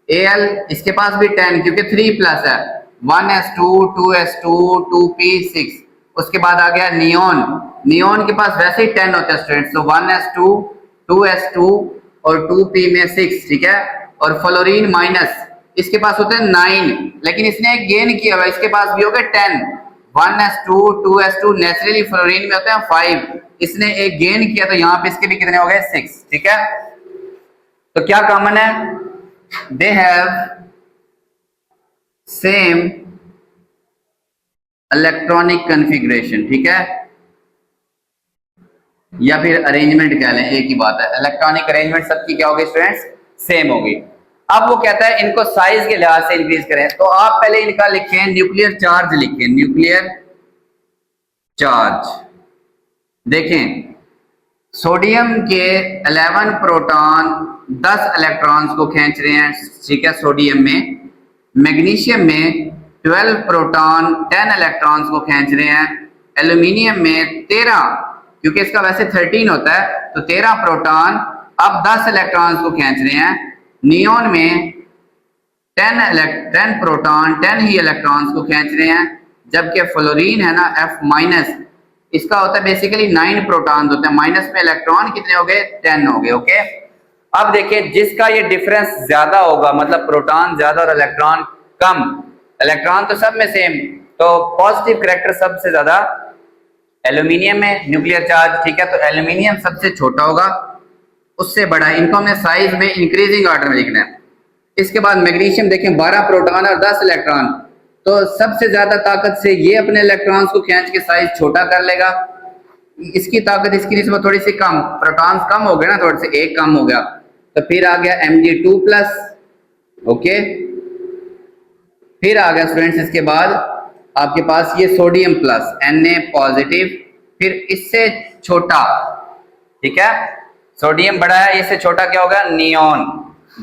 Al, इसके पास भी 10 क्योंकि 3 प्लस है, 1s2, 2s2, 2p6। उसके बाद आ गया नियोन, नियोन के पास वैसे ही 10 होता है स्टूडेंट्स, तो 1s2, 2s2 और 2p में 6, ठीक है। और फ्लोरीन माइनस, इसके पास होते हैं 9, लेकिन इसने एक गेन किया हुआ, इसके पास भी हो गए 10, 1s2, 2s2, नेचुरली फ्लोरीन में होते हैं 5, इसने एक गेन किया तो यहाँ पे इसके भी कितने हो गए 6, ठीक है। तो क्या कॉमन है, they have same electronic configuration, ठीक है, या फिर अरेंजमेंट कह लें, एक ही बात है, इलेक्ट्रॉनिक अरेंजमेंट सबकी क्या होगी स्टूडेंट्स, सेम होगी। अब वो कहता है इनको साइज के लिहाज से इंक्रीज करें, तो आप पहले इनका लिखें न्यूक्लियर चार्ज, लिखें न्यूक्लियर चार्ज। देखें सोडियम के 11 प्रोटॉन 10 इलेक्ट्रॉन्स को खींच रहे हैं, ठीक है, सोडियम में। मैग्नीशियम में 12 प्रोटॉन 10 इलेक्ट्रॉन्स को खींच रहे हैं। एल्यूमिनियम में 13, क्योंकि इसका वैसे 13 होता है, तो 13 प्रोटॉन अब 10 इलेक्ट्रॉन्स को खींच रहे हैं। नियोन में 10 प्रोटॉन 10 ही इलेक्ट्रॉन्स को खींच रहे हैं, जबकि फ्लोरीन है ना F माइनस, इसका होता है बेसिकली 9 प्रोटॉन होते हैं, माइनस में इलेक्ट्रॉन कितने हो गए 10 हो गए। ओके, अब देखिए जिसका ये डिफरेंस ज्यादा होगा, मतलब प्रोटॉन ज्यादा और इलेक्ट्रॉन कम, इलेक्ट्रॉन तो सब में सेम, तो पॉजिटिव करेक्टर सबसे ज्यादा एल्यूमिनियम में न्यूक्लियर चार्ज, ठीक है, तो एल्यूमिनियम सबसे छोटा होगा, उससे बड़ा है, इनको हमने साइज में इंक्रीजिंग ऑर्डर में लिखना है। इसके बाद मैग्नीशियम देखें 12 प्रोटॉन और 10 इलेक्ट्रॉन, तो सबसे ज्यादा ताकत से ये अपने इलेक्ट्रॉन्स को खींच के साइज छोटा कर लेगा, इसकी ताकत इसकी निस्बत थोड़ी सी कम, प्रोटॉन्स कम हो गए ना, थोड़े से एक कम हो गया, तो फिर आ गया Mg2+। ओके, फिर आ गया स्टूडेंट्स इसके बाद आपके पास ये सोडियम प्लस Na पॉजिटिव, फिर इससे छोटा, ठीक है, सोडियम बड़ा है, इससे छोटा क्या होगा नियोन,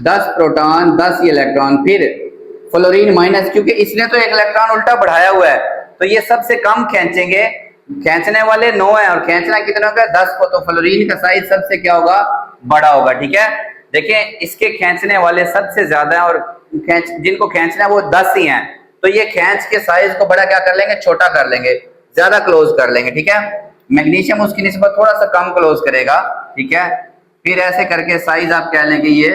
10 प्रोटॉन 10 इलेक्ट्रॉन, फिर फ्लोरीन माइनस, क्योंकि इसने तो एक इलेक्ट्रॉन उल्टा बढ़ाया हुआ है, तो ये सबसे कम खींचेंगे, खींचने वाले 9 है और खींचना कितना होगा 10 को, तो फ्लोरीन का साइज सबसे क्या होगा बड़ा होगा। ठीक है, देखिए इसके खींचने वाले सबसे ज्यादा है और जिनको खींचना है वो 10 ही हैं, तो ये खींच के साइज को बड़ा क्या कर लेंगे, छोटा कर लेंगे, ज्यादा क्लोज कर लेंगे। ठीक है, मैग्नीशियम उसकी निस्बत थोड़ा सा कम क्लोज करेगा। ठीक है, फिर ऐसे करके साइज आप कह लें कि ये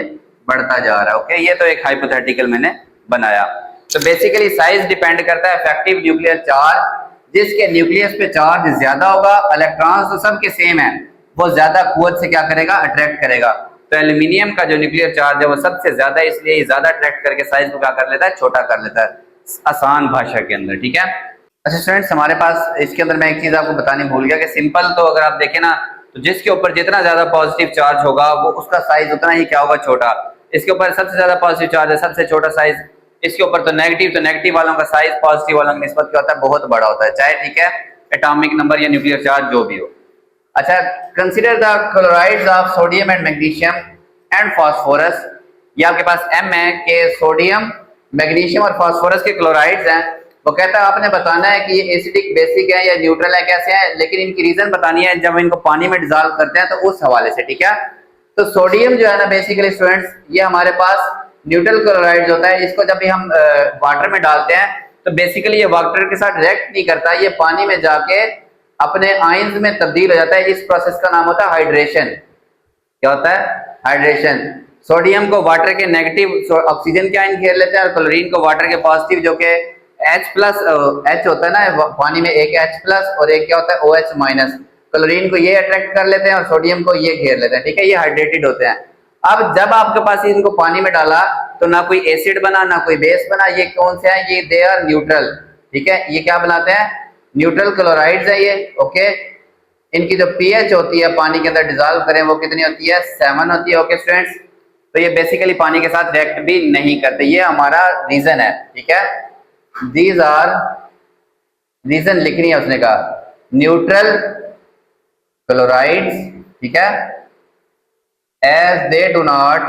बढ़ता जा रहा है। ओके, ये तो एक हाइपोथेटिकल मैंने बनाया। तो बेसिकली साइज डिपेंड करता है इफेक्टिव न्यूक्लियर चार्ज, जिसके न्यूक्लियस पे चार्ज ज्यादा होगा, इलेक्ट्रॉन्स तो सबके सेम है, वो ज्यादा कुव्वत से क्या करेगा, अट्रैक्ट करेगा। तो एल्यूमिनियम का जो न्यूक्लियर चार्ज है वो सबसे ज्यादा, इसलिए ये ज्यादा अट्रैक्ट करके साइज को क्या कर लेता है, छोटा कर लेता है, आसान भाषा के अंदर। ठीक है, अच्छा स्टूडेंट्स, हमारे पास इसके अंदर मैं एक चीज आपको बतानी भूल गया कि सिंपल तो अगर आप देखें ना, तो जिसके ऊपर जितना ज्यादा पॉजिटिव चार्ज होगा वो उसका साइज उतना ही क्या होगा, छोटा। इसके ऊपर सबसे ज्यादा पॉजिटिव चार्ज है, सबसे छोटा साइज, इसके ऊपर तो नेगेटिव वालों का साइज पॉजिटिव वालों की निस्बत क्या होता है, बहुत बड़ा होता है, चाहे ठीक है एटॉमिक नंबर या न्यूक्लियर चार्ज जो भी हो। अच्छा, consider the chlorides of sodium and magnesium and phosphorus. ये आपके पास M है कि सोडियम मैग्नीशियम और फास्फोरस के क्लोराइड्स हैं। वो कहता है आपने बताना है कि ये एसिडिक बेसिक है या न्यूट्रल है, कैसे है, लेकिन इनकी रीजन बतानी है जब इनको पानी में डिजॉल्व करते हैं, तो उस हवाले से। ठीक है, तो सोडियम जो है ना बेसिकली स्टूडेंट्स, ये हमारे पास न्यूट्रल क्लोराइड होता है, इसको जब भी हम वाटर में डालते हैं तो बेसिकली ये वाटर के साथ रिएक्ट नहीं करता, ये पानी में जाके अपने आयंस में तब्दील हो जाता है। इस प्रोसेस का नाम होता है हाइड्रेशन। क्या होता है, हाइड्रेशन। सोडियम को वाटर के नेगेटिव ऑक्सीजन के आयन घेर लेते हैं और क्लोरीन को वाटर के पॉजिटिव जो कि H होता है ना पानी में, एक H+ और एक क्या होता है OH-। क्लोरीन को ये अट्रैक्ट कर लेते हैं और सोडियम को ये घेर लेते हैं। ठीक है, ये हाइड्रेटेड होते हैं। अब जब आपके पास इनको पानी में डाला तो ना कोई एसिड बना ना कोई बेस बना, ये कौन से हैं, ये दे आर न्यूट्रल। ठीक है, ये क्या बनाते हैं, न्यूट्रल क्लोराइड्स है ये। ओके, इनकी जो pH होती है पानी के अंदर डिजॉल्व करें वो कितनी होती है, 7 होती है। ओके स्टूडेंट्स, तो ये बेसिकली पानी के साथ रिएक्ट भी नहीं करते, ये हमारा रीजन है। ठीक है, दीज आर रीजन लिखनी है उसने कहा, न्यूट्रल क्लोराइड्स। ठीक है, as they do not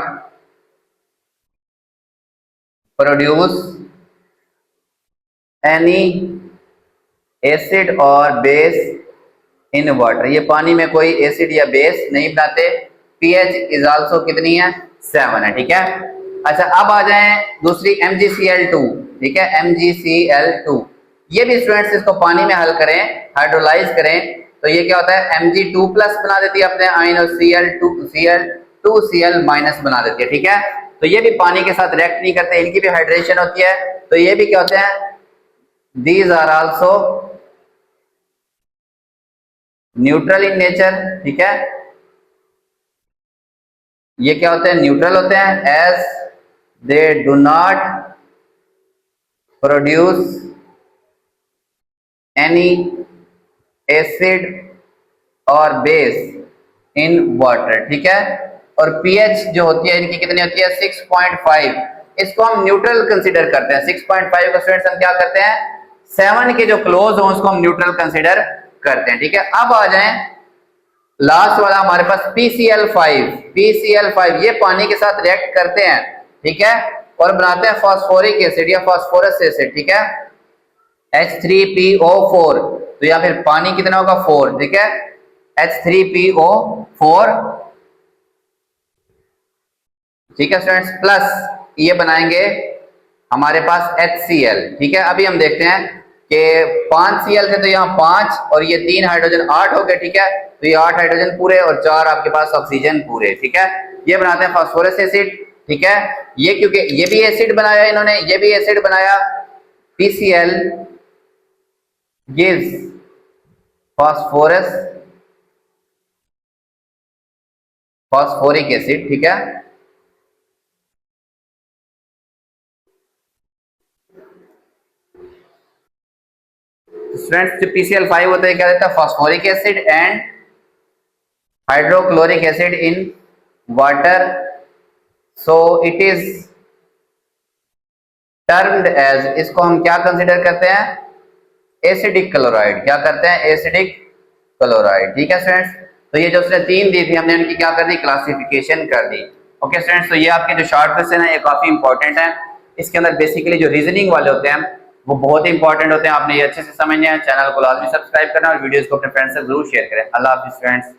produce any acid or base in water, ये पानी में कोई एसिड या बेस नहीं बनाते। pH इज आल्सो कितनी है, 7 है। ठीक है, अच्छा अब आ जाएं दूसरी MgCl2। ठीक है, MgCl2, ये भी स्टूडेंट्स इसको पानी में हल करें, हाइड्रोलाइज करें, तो ये क्या होता है, Mg2+ बना देती है अपने आयन और Cl2Cl- बना देती है। ठीक है, तो ये भी पानी के साथ रिएक्ट नहीं करते, इनकी भी हाइड्रेशन होती है, तो ये भी क्या होते हैं, these are also neutral in nature. ठीक है, ये क्या होते हैं, न्यूट्रल होते हैं, as they do not produce any acid और बेस इन वाटर। ठीक है, और pH जो होती है इनकी कितनी होती है, 6.5। इसको हम न्यूट्रल कंसीडर करते हैं। 6.5 को स्टूडेंट्स हम क्या करते हैं, 7 के जो क्लोज हो उसको हम न्यूट्रल कंसीडर करते हैं। ठीक है, अब आ जाएं लास्ट वाला हमारे पास PCl5। PCl5 ये पानी के साथ रिएक्ट करते हैं। ठीक है, और बनाते हैं फास्फोरिक एसिड या फास्फोरस एसिड। ठीक है, H3PO4, तो या फिर पानी कितना होगा, 4। ठीक है, H3PO4। ठीक है स्टूडेंट्स, प्लस ये बनाएंगे हमारे पास HCl, ठीक है। अभी हम देखते हैं कि 5 Cl थे तो यहाँ 5 और ये 3 हाइड्रोजन 8 हो गए, ठीक है। तो ये 8 हाइड्रोजन पूरे और 4 आपके पास ऑक्सीजन पूरे, ठीक है। ये बनाते हैं फास्फोरस एसिड, ठीक है। ये क्योंकि ये भी एसिड बनाया इन्होंने, ये भी एसिड बनाया, PCl gives फॉस्फोरिक एसिड, ठीक है। स्टूडेंट्स जो PCl5 होता है क्या देता है, phosphoric acid and hydrochloric acid in water, so it is termed as, इसको हम क्या कंसिडर करते हैं, एसिडिक क्लोराइड। क्या करते हैं, एसिडिक क्लोराइड, ठीक है स्टूडेंट्स। तो ये जो उसने 3 दी थी हमने उनकी क्या कर दी, क्लासिफिकेशन कर दी। ओके स्टूडेंट्स, तो ये आपके जो शॉर्ट क्वेश्चन है ये काफी इंपॉर्टेंट है। इसके अंदर बेसिकली जो रीजनिंग वाले होते हैं वो बहुत ही इंपॉर्टेंट होते हैं, आपने ये अच्छे से समझना है। चैनल को लाजमी सब्सक्राइब करना और वीडियोस को अपने फ्रेंड्स से जरूर शेयर करें। अल्लाह हाफिज़ फ्रेंड्स।